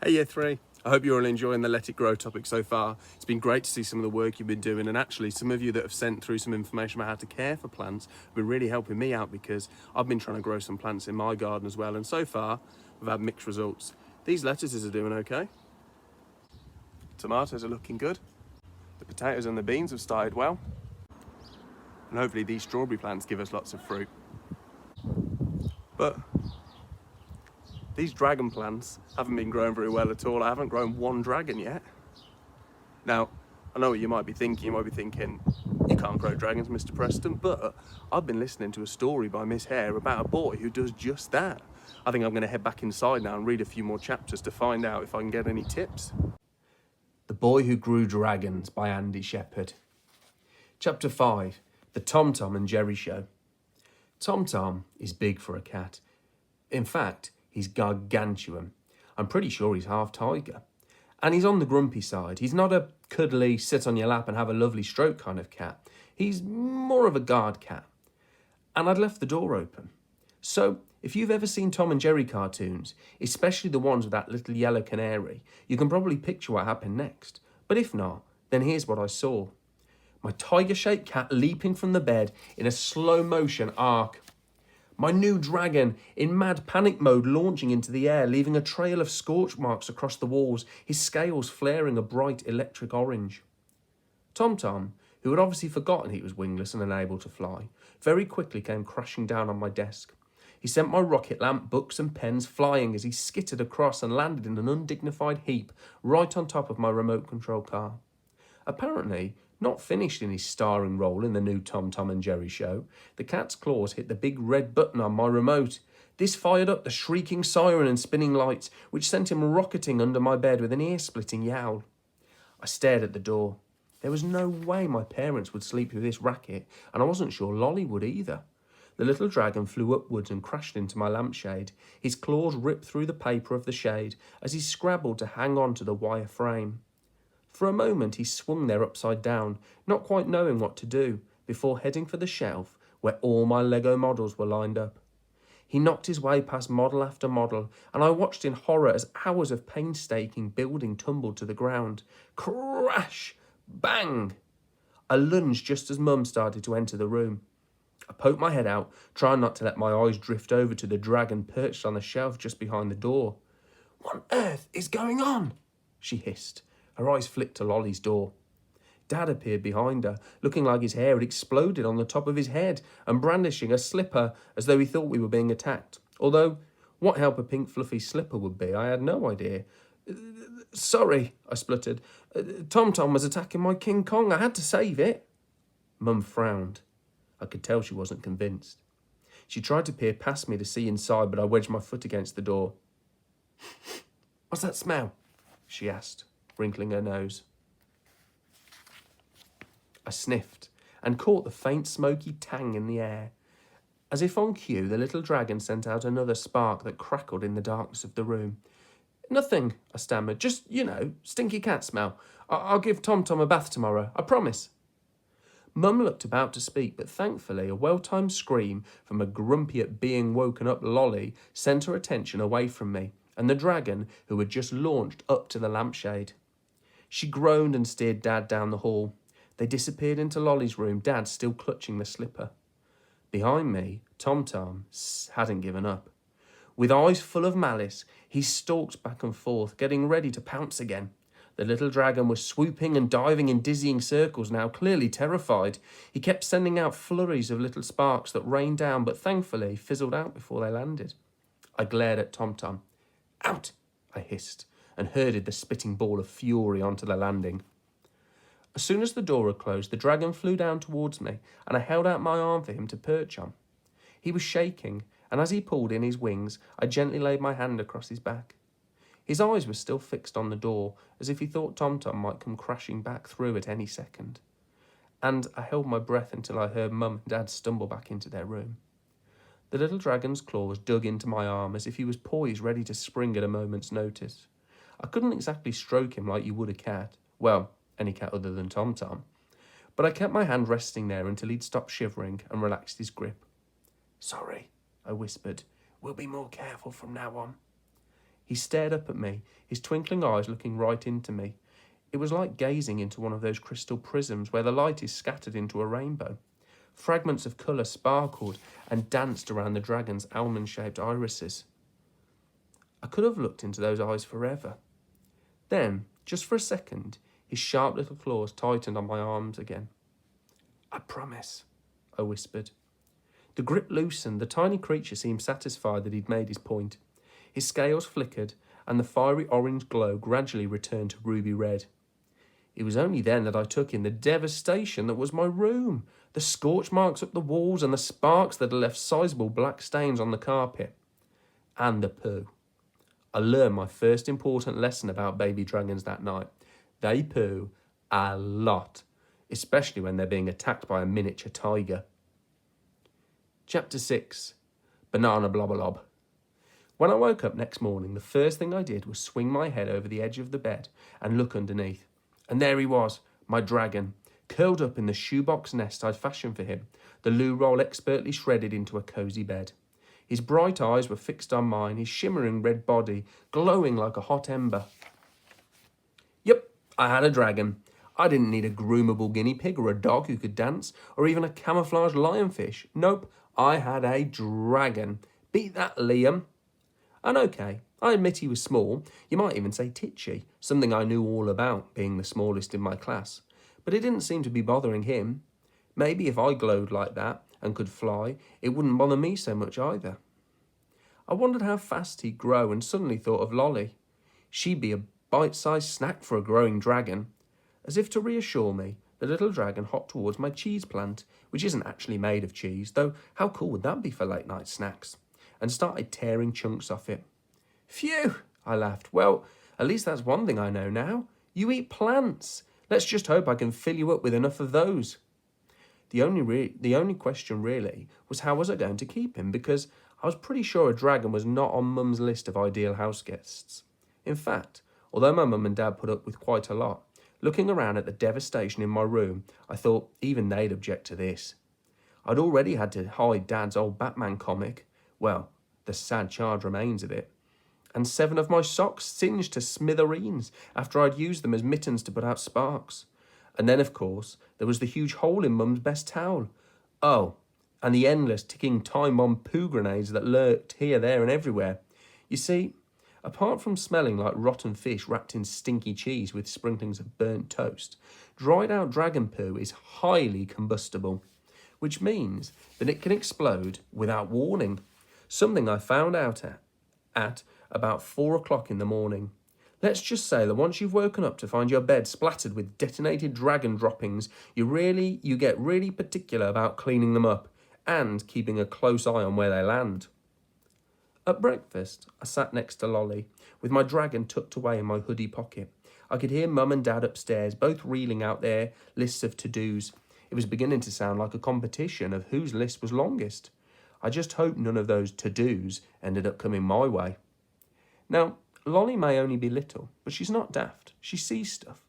Hey Year 3, I hope you're all enjoying the Let It Grow topic so far. It's been great to see some of the work you've been doing, and actually some of you that have sent through some information about how to care for plants have been really helping me out, because I've been trying to grow some plants in my garden as well, and so far we've had mixed results. These lettuces are doing okay. Tomatoes are looking good. The potatoes and the beans have started well. And hopefully these strawberry plants give us lots of fruit. But these dragon plants haven't been growing very well at all. I haven't grown one dragon yet. Now, I know what you might be thinking. You might be thinking, you can't grow dragons, Mr. Preston, but I've been listening to a story by Miss Hare about a boy who does just that. I think I'm going to head back inside now and read a few more chapters to find out if I can get any tips. The Boy Who Grew Dragons by Andy Shepherd. Chapter 5, The Tom Tom and Jerry Show. Tom Tom is big for a cat. In fact, he's gargantuan. I'm pretty sure he's half tiger. And he's on the grumpy side. He's not a cuddly, sit on your lap and have a lovely stroke kind of cat. He's more of a guard cat. And I'd left the door open. So, if you've ever seen Tom and Jerry cartoons, especially the ones with that little yellow canary, you can probably picture what happened next. But if not, then here's what I saw. My tiger-shaped cat leaping from the bed in a slow-motion arc. My new dragon, in mad panic mode, launching into the air, leaving a trail of scorch marks across the walls, his scales flaring a bright electric orange. Tom Tom, who had obviously forgotten he was wingless and unable to fly, very quickly came crashing down on my desk. He sent my rocket lamp, books and pens flying as he skittered across and landed in an undignified heap right on top of my remote control car. Apparently, not finished in his starring role in the new Tom Tom and Jerry show, the cat's claws hit the big red button on my remote. This fired up the shrieking siren and spinning lights, which sent him rocketing under my bed with an ear-splitting yowl. I stared at the door. There was no way my parents would sleep through this racket, and I wasn't sure Lolly would either. The little dragon flew upwards and crashed into my lampshade. His claws ripped through the paper of the shade as he scrabbled to hang on to the wire frame. For a moment he swung there upside down, not quite knowing what to do, before heading for the shelf where all my Lego models were lined up. He knocked his way past model after model, and I watched in horror as hours of painstaking building tumbled to the ground. Crash! Bang! I lunged just as Mum started to enter the room. I poked my head out, trying not to let my eyes drift over to the dragon perched on the shelf just behind the door. "What on earth is going on?" she hissed. Her eyes flicked to Lolly's door. Dad appeared behind her, looking like his hair had exploded on the top of his head and brandishing a slipper as though he thought we were being attacked. Although, what help a pink fluffy slipper would be, I had no idea. "Sorry," I spluttered. Tom Tom was attacking my King Kong. I had to save it." Mum frowned. I could tell she wasn't convinced. She tried to peer past me to see inside, but I wedged my foot against the door. "What's that smell?" she asked, wrinkling her nose. I sniffed and caught the faint smoky tang in the air. As if on cue, the little dragon sent out another spark that crackled in the darkness of the room. "Nothing," I stammered. "Just, stinky cat smell. I'll give Tom Tom a bath tomorrow, I promise." Mum looked about to speak, but thankfully a well-timed scream from a grumpy at being woken up Lolly sent her attention away from me and the dragon, who had just launched up to the lampshade. She groaned and steered Dad down the hall. They disappeared into Lolly's room, Dad still clutching the slipper. Behind me, Tom Tom hadn't given up. With eyes full of malice, he stalked back and forth, getting ready to pounce again. The little dragon was swooping and diving in dizzying circles now, clearly terrified. He kept sending out flurries of little sparks that rained down, but thankfully fizzled out before they landed. I glared at Tom Tom. "Out!" I hissed, and herded the spitting ball of fury onto the landing. As soon as the door had closed, the dragon flew down towards me, and I held out my arm for him to perch on. He was shaking, and as he pulled in his wings, I gently laid my hand across his back. His eyes were still fixed on the door, as if he thought Tom Tom might come crashing back through at any second. And I held my breath until I heard Mum and Dad stumble back into their room. The little dragon's claws dug into my arm as if he was poised ready to spring at a moment's notice. I couldn't exactly stroke him like you would a cat. Well, any cat other than Tom Tom. But I kept my hand resting there until he'd stopped shivering and relaxed his grip. "Sorry," I whispered. "We'll be more careful from now on." He stared up at me, his twinkling eyes looking right into me. It was like gazing into one of those crystal prisms where the light is scattered into a rainbow. Fragments of colour sparkled and danced around the dragon's almond-shaped irises. I could have looked into those eyes forever. Then, just for a second, his sharp little claws tightened on my arms again. "I promise," I whispered. The grip loosened. The tiny creature seemed satisfied that he'd made his point. His scales flickered, and the fiery orange glow gradually returned to ruby red. It was only then that I took in the devastation that was my room, the scorch marks up the walls and the sparks that had left sizable black stains on the carpet. And the poo. I learned my first important lesson about baby dragons that night. They poo a lot, especially when they're being attacked by a miniature tiger. Chapter 6. Banana Blobolob. When I woke up next morning, the first thing I did was swing my head over the edge of the bed and look underneath. And there he was, my dragon, curled up in the shoebox nest I'd fashioned for him, the loo roll expertly shredded into a cosy bed. His bright eyes were fixed on mine, his shimmering red body glowing like a hot ember. Yep, I had a dragon. I didn't need a groomable guinea pig or a dog who could dance, or even a camouflaged lionfish. Nope, I had a dragon. Beat that, Liam. And okay, I admit he was small, you might even say titchy, something I knew all about, being the smallest in my class. But it didn't seem to be bothering him. Maybe if I glowed like that and could fly, it wouldn't bother me so much either. I wondered how fast he'd grow and suddenly thought of Lolly. She'd be a bite-sized snack for a growing dragon. As if to reassure me, the little dragon hopped towards my cheese plant, which isn't actually made of cheese, though how cool would that be for late-night snacks, and started tearing chunks off it. Phew, I laughed. Well, at least that's one thing I know now. You eat plants. Let's just hope I can fill you up with enough of those. The only question really was how was I going to keep him, because I was pretty sure a dragon was not on Mum's list of ideal house guests. In fact, although my mum and dad put up with quite a lot, looking around at the devastation in my room, I thought even they'd object to this. I'd already had to hide Dad's old Batman comic, well, the sad charred remains of it, and 7 of my socks singed to smithereens after I'd used them as mittens to put out sparks. And then, of course, there was the huge hole in Mum's best towel. Oh, and the endless ticking time bomb poo grenades that lurked here, there and everywhere. You see, apart from smelling like rotten fish wrapped in stinky cheese with sprinklings of burnt toast, dried out dragon poo is highly combustible, which means that it can explode without warning, something I found out at about 4 o'clock in the morning. Let's just say that once you've woken up to find your bed splattered with detonated dragon droppings, you get really particular about cleaning them up and keeping a close eye on where they land. At breakfast, I sat next to Lolly, with my dragon tucked away in my hoodie pocket. I could hear Mum and Dad upstairs, both reeling out their lists of to-dos. It was beginning to sound like a competition of whose list was longest. I just hoped none of those to-dos ended up coming my way. Now, Lolly may only be little, but she's not daft. She sees stuff.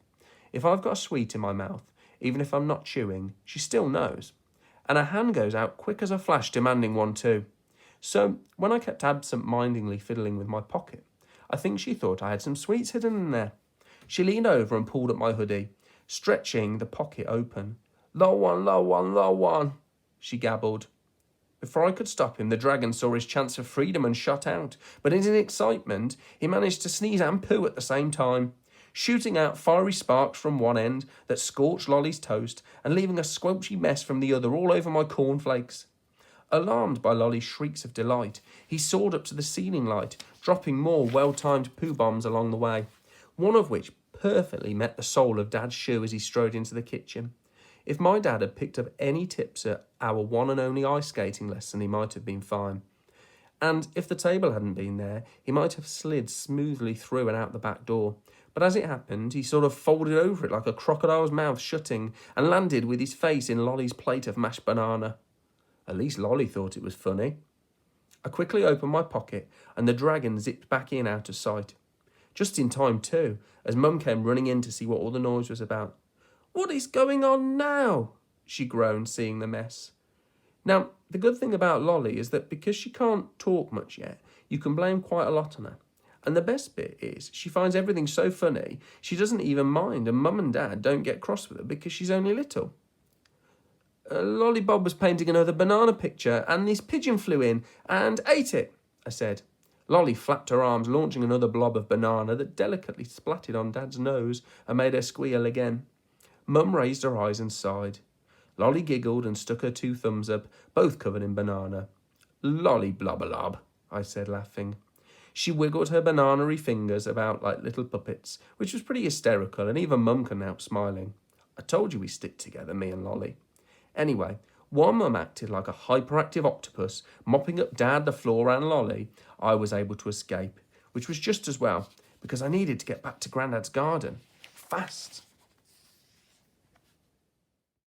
If I've got a sweet in my mouth, even if I'm not chewing, she still knows. And her hand goes out quick as a flash, demanding one too. So, when I kept absent-mindedly fiddling with my pocket, I think she thought I had some sweets hidden in there. She leaned over and pulled at my hoodie, stretching the pocket open. Low one, she gabbled. Before I could stop him, the dragon saw his chance of freedom and shot out, but in his excitement, he managed to sneeze and poo at the same time, shooting out fiery sparks from one end that scorched Lolly's toast and leaving a squelchy mess from the other all over my cornflakes. Alarmed by Lolly's shrieks of delight, he soared up to the ceiling light, dropping more well-timed poo bombs along the way, one of which perfectly met the sole of Dad's shoe as he strode into the kitchen. If my dad had picked up any tips at our one and only ice skating lesson, he might have been fine. And if the table hadn't been there, he might have slid smoothly through and out the back door. But as it happened, he sort of folded over it like a crocodile's mouth shutting and landed with his face in Lolly's plate of mashed banana. At least Lolly thought it was funny. I quickly opened my pocket and the dragon zipped back in out of sight. Just in time too, as Mum came running in to see what all the noise was about. What is going on now? She groaned, seeing the mess. Now, the good thing about Lolly is that because she can't talk much yet, you can blame quite a lot on her. And the best bit is she finds everything so funny, she doesn't even mind, and Mum and Dad don't get cross with her because she's only little. Lolly Bob was painting another banana picture, and this pigeon flew in and ate it, I said. Lolly flapped her arms, launching another blob of banana that delicately splatted on Dad's nose and made her squeal again. Mum raised her eyes and sighed. Lolly giggled and stuck her 2 thumbs up, both covered in banana. Lolly blobbalob, I said, laughing. She wiggled her banana-y fingers about like little puppets, which was pretty hysterical, and even Mum couldn't help smiling. I told you we stick together, me and Lolly. Anyway, while Mum acted like a hyperactive octopus, mopping up Dad, the floor, and Lolly, I was able to escape, which was just as well, because I needed to get back to Grandad's garden. Fast.